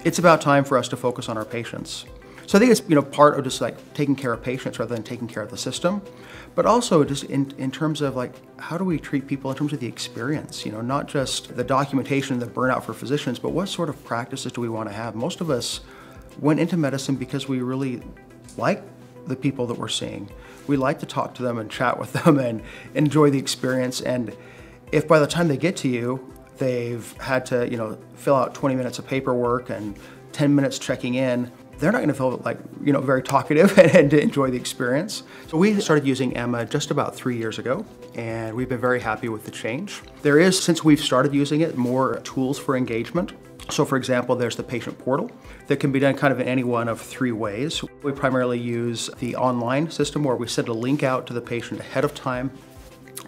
it's about time for us to focus on our patients. So I think it's part of just like taking care of patients rather than taking care of the system, but also just in terms of like how do we treat people in terms of the experience, not just the documentation, the burnout for physicians, but what sort of practices do we want to have? Most of us went into medicine because we really like the people that we're seeing. We like to talk to them and chat with them and enjoy the experience. And if by the time they get to you, they've had to fill out 20 minutes of paperwork and 10 minutes checking in, they're not going to feel like, very talkative and to enjoy the experience. So we started using Emma just about 3 years ago, and we've been very happy with the change. There is, since we've started using it, more tools for engagement. So for example, there's the patient portal that can be done kind of in any one of 3 ways. We primarily use the online system where we send a link out to the patient ahead of time.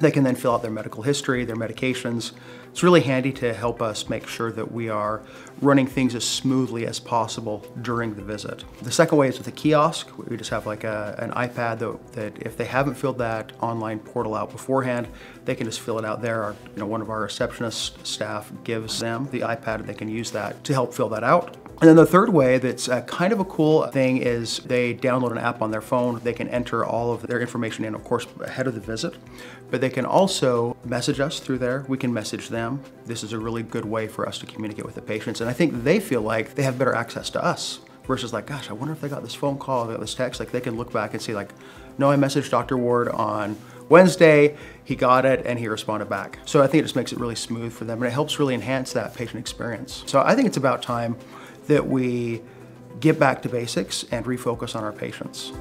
They can then fill out their medical history, their medications. It's really handy to help us make sure that we are running things as smoothly as possible during the visit. The second way is with a kiosk. We just have like an iPad that if they haven't filled that online portal out beforehand, they can just fill it out there. One of our receptionist staff gives them the iPad and they can use that to help fill that out. And then the third way that's kind of a cool thing is they download an app on their phone. They can enter all of their information in, of course, ahead of the visit, but they can also message us through there. We can message them. This is a really good way for us to communicate with the patients. And I think they feel like they have better access to us versus like, gosh, I wonder if they got this phone call, they got this text. Like they can look back and see like, no, I messaged Dr. Ward on Wednesday, he got it and he responded back. So I think it just makes it really smooth for them and it helps really enhance that patient experience. So I think it's about time that we get back to basics and refocus on our patients.